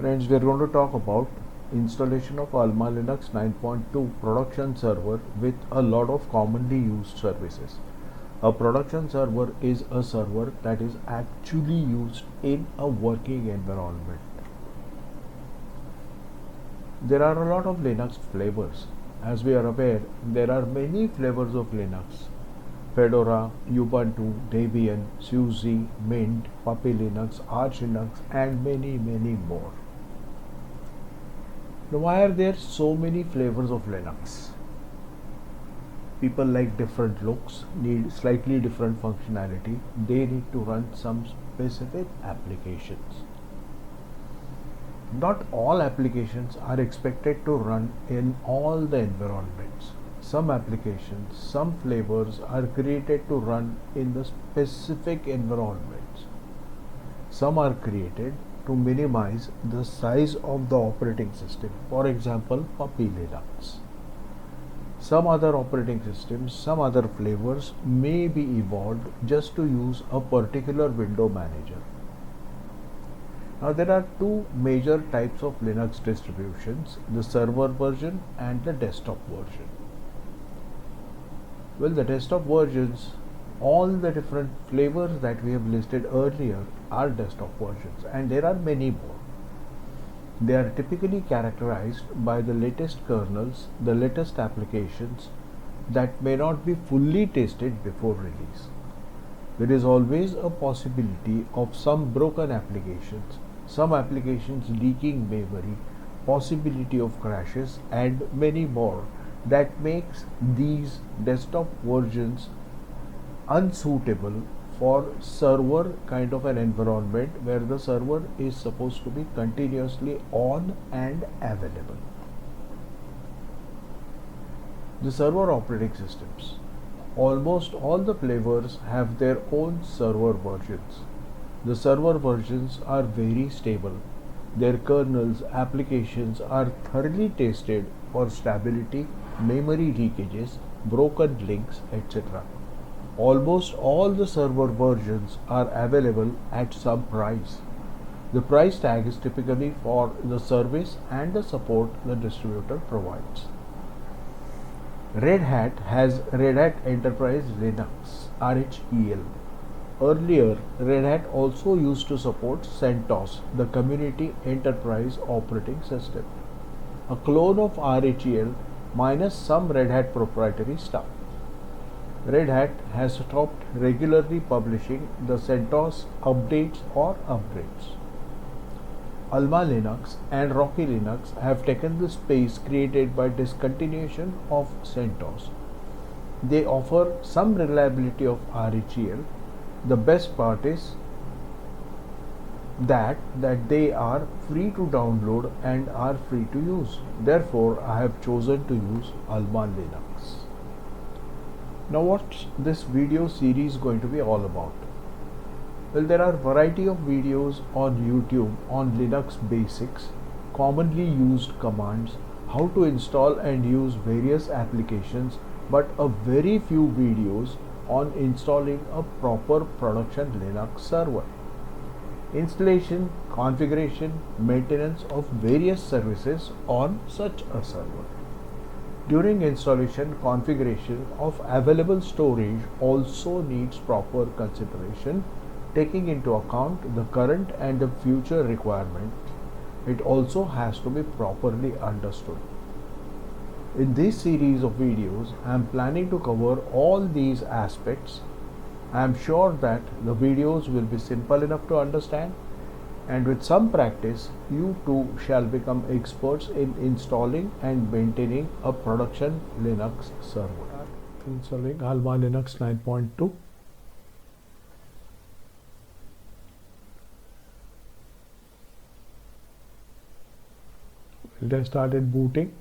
Friends, we are going to talk about installation of Alma Linux 9.2 production server with a lot of commonly used services. A production server is a server that is actually used in a working environment. There are a lot of Linux flavors. As we are aware, there are many flavors of Linux. Fedora, Ubuntu, Debian, SUSE, Mint, Puppy Linux, Arch Linux, and many more. Now, why are there so many flavors of Linux? People like different looks, need slightly different functionality. They need to run some specific applications. Not all applications are expected to run in all the environments. Some applications, some flavors are created to run in the specific environments. Some are created to minimize the size of the operating system. For example, Puppy Linux. Some other operating systems, some other flavors may be evolved just to use a particular window manager. Now there are two major types of Linux distributions, the server version and the desktop version. Well, the desktop versions, all the different flavors that we have listed earlier are desktop versions, and there are many more. They are typically characterized by the latest kernels, the latest applications that may not be fully tested before release. There is always a possibility of some broken applications, some applications leaking memory, possibility of crashes, and many more that makes these desktop versions unsuitable for server kind of an environment where the server is supposed to be continuously on and available. The server operating systems. Almost all the flavors have their own server versions. The server versions are very stable. Their kernels, applications are thoroughly tested for stability, memory leakages, broken links, etc. Almost all the server versions are available at some price. The price tag is typically for the service and the support the distributor provides. Red Hat has Red Hat Enterprise Linux RHEL. Earlier, Red Hat also used to support CentOS, the Community Enterprise Operating System, a clone of RHEL minus some Red Hat proprietary stuff. Red Hat has stopped regularly publishing the CentOS updates or upgrades. Alma Linux and Rocky Linux have taken the space created by discontinuation of CentOS. They offer some reliability of RHEL. The best part is that they are free to download and are free to use. Therefore, I have chosen to use Alma Linux. Now, what's this video series going to be all about? Well, there are a variety of videos on YouTube on Linux basics, commonly used commands, how to install and use various applications, but a very few videos on installing a proper production Linux server. Installation, configuration, maintenance of various services on such a server. During installation, configuration of available storage also needs proper consideration, taking into account the current and the future requirement. It also has to be properly understood. In this series of videos, I am planning to cover all these aspects. I am sure that the videos will be simple enough to understand, and with some practice, you too shall become experts in installing and maintaining a production Linux server. Installing Alma Linux 9.2. It has started booting.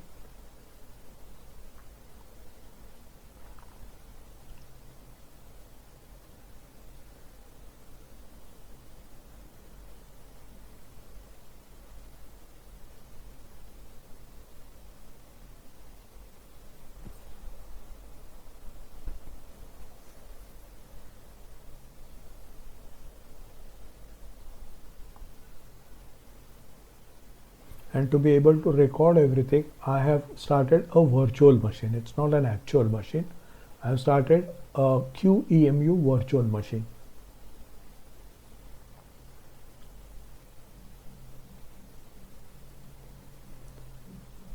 And to be able to record everything, I have started a virtual machine. It's not an actual machine. I have started a QEMU virtual machine.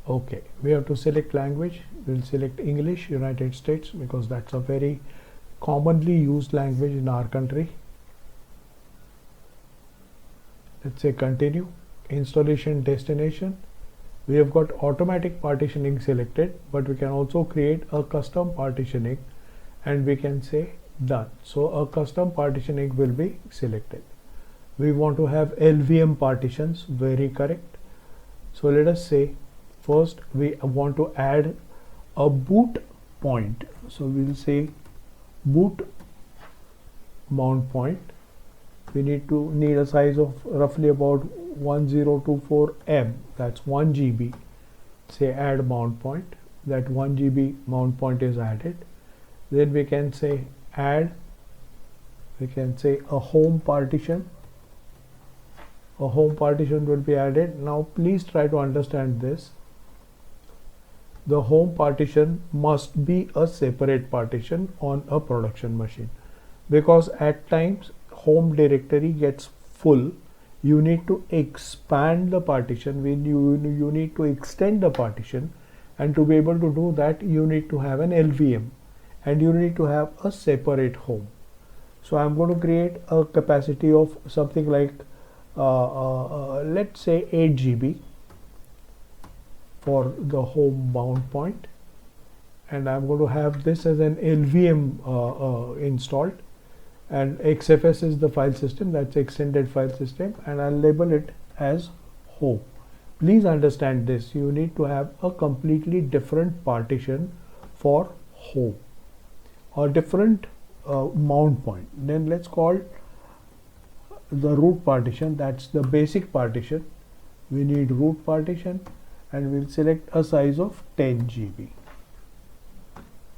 Okay, we have to select language. We'll select English, United States, because that's a very commonly used language in our country. Let's say continue. Installation destination. We have got automatic partitioning selected, but we can also create a custom partitioning, and we can say done. So a custom partitioning will be selected. We want to have LVM partitions, very correct. So let us say first we want to add a boot point. So we'll say boot mount point. We need a size of roughly about 1024 M, that's 1 GB. Say add mount point. That 1 GB mount point is added. Then we can say add, we can say a home partition. A home partition will be added. Now please try to understand this. The home partition must be a separate partition on a production machine, because at times home directory gets full. You need to expand the partition, you need to extend the partition, and to be able to do that you need to have an LVM and you need to have a separate home. So I'm going to create a capacity of something like let's say 8 GB for the home mount point, and I'm going to have this as an LVM installed, and XFS is the file system, that's extended file system, and I'll label it as home. Please understand this, you need to have a completely different partition for home, a different mount point. Then let's call the root partition, that's the basic partition. We need root partition, and we'll select a size of 10 GB.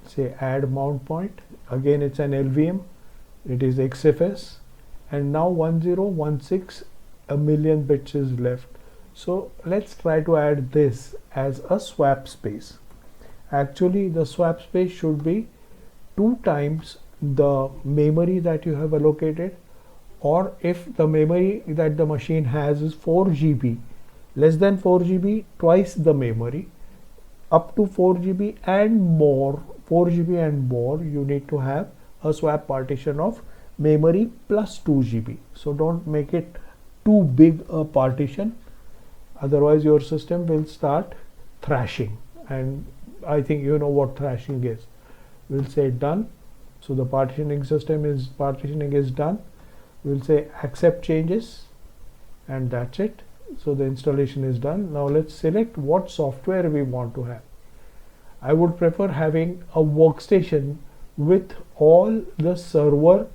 Say add mount point, again it's an LVM, it is XFS, and now 1016, a million bits is left. So let's try to add this as a swap space. Actually the swap space should be 2 times the memory that you have allocated, or if the memory that the machine has is 4 GB, less than 4 GB, twice the memory, up to 4 GB and more, 4 GB and more, you need to have a swap partition of memory plus 2 GB. So don't make it too big a partition, otherwise your system will start thrashing, and I think you know what thrashing is. We'll say done. So the partitioning is done. We'll say accept changes, and that's it. So the installation is done. Now let's select what software we want to have. I would prefer having a workstation with all the server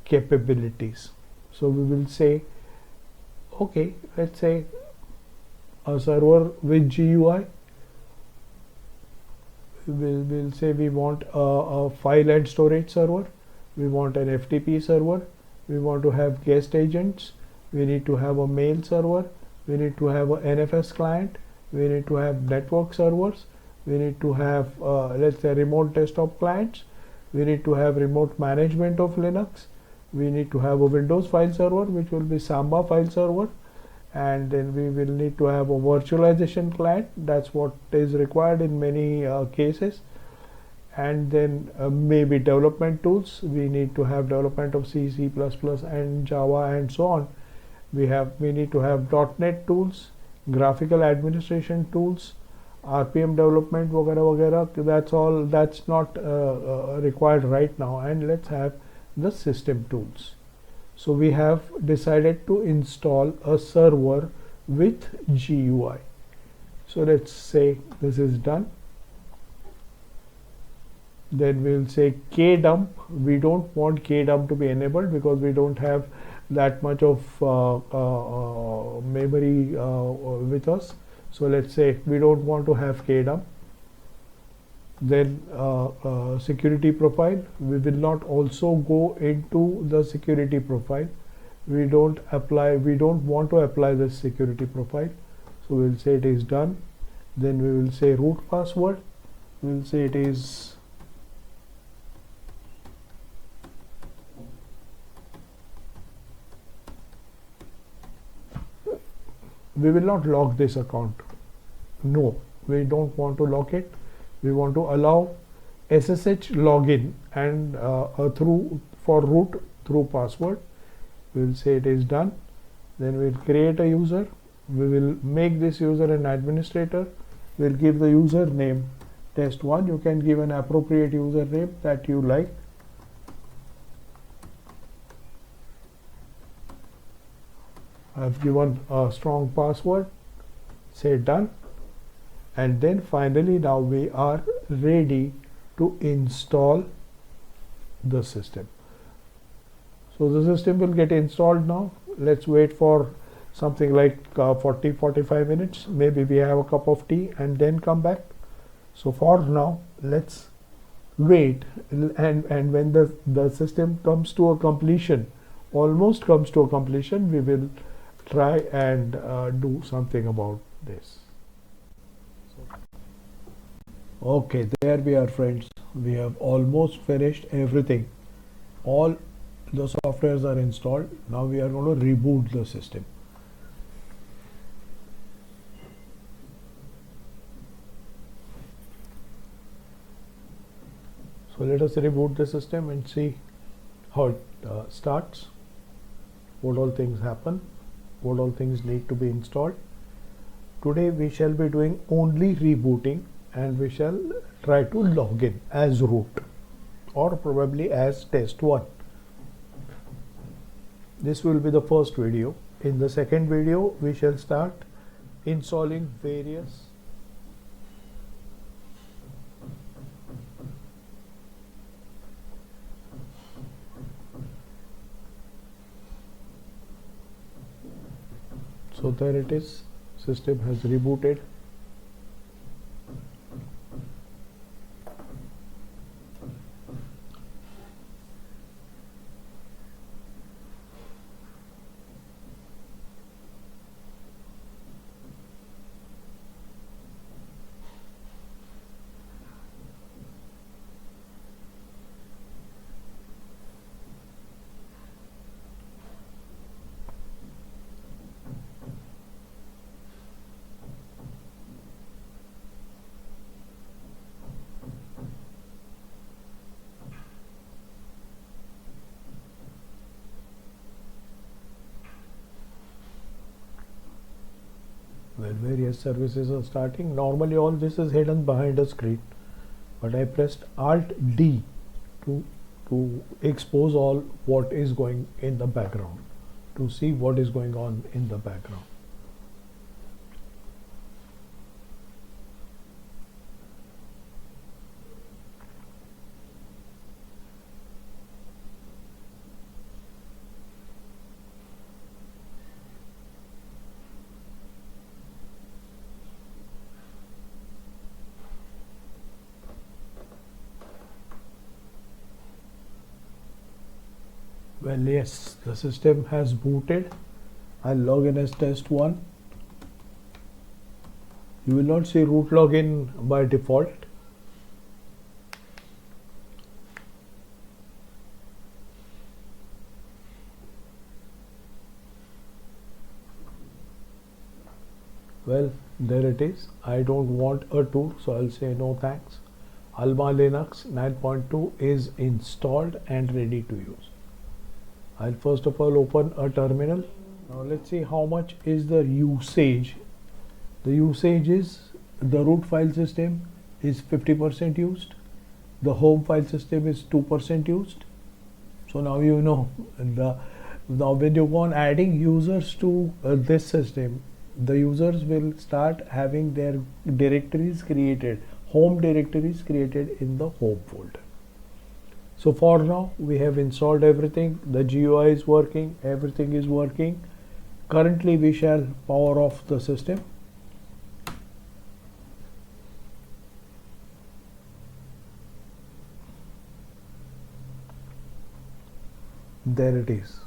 capabilities. So we will say, okay, let's say a server with GUI. We'll say we want a file and storage server, we want an FTP server, we want to have guest agents, we need to have a mail server, we need to have a NFS client, we need to have network servers, we need to have let's say remote desktop clients, we need to have remote management of Linux, we need to have a Windows file server which will be Samba file server, and then we will need to have a virtualization client, that's what is required in many cases, and then maybe development tools, we need to have development of C, C++ and Java and so on. We need to have .NET tools, graphical administration tools, RPM development, वगैरह, that's all, that's not required right now. And let's have the system tools. So we have decided to install a server with GUI. So let's say this is done. Then we'll say kdump. We don't want kdump to be enabled because we don't have that much of memory with us. So let's say we don't want to have kdump. Then security profile, we will not also go into the security profile. We don't want to apply this security profile. So we'll say it is done. Then we will say root password. We'll say it is we will not lock this account. No, we don't want to lock it. We want to allow SSH login and through for root through password. We will say it is done. Then we'll create a user. We will make this user an administrator. We'll give the username test1. You can give an appropriate username that you like. I've given a strong password. Say done. And then finally now we are ready to install the system. So the system will get installed now. Let's wait for something like 40-45 minutes. Maybe we have a cup of tea and then come back. So for now, let's wait, and when the system comes to a completion, almost comes to a completion, we will try and do something about this. Okay, there we are, friends. We have almost finished everything. All the softwares are installed. Now we are going to reboot the system. So let us reboot the system and see how it starts, what all things happen, what all things need to be installed. Today we shall be doing only rebooting, and we shall try to log in as root or probably as test1. This will be the first video. In the second video we shall start installing various So there it is, system has rebooted. Well, various services are starting. Normally all this is hidden behind a screen, but I pressed Alt D to expose all what is going in the background, to see what is going on in the background. Well, yes, the system has booted. I'll log in as test1. You will not see root login by default. Well, there it is. I don't want a tour, so I'll say no thanks. Alma Linux 9.2 is installed and ready to use. I'll first of all open a terminal. Now let's see how much is the usage. The usage is the root file system is 50% used. The home file system is 2% used. So now you know. Now when you go on adding users to this system, the users will start having their directories created, home directories created in the home folder. So for now we have installed everything. The GUI is working, everything is working. Currently we shall power off the system. There it is.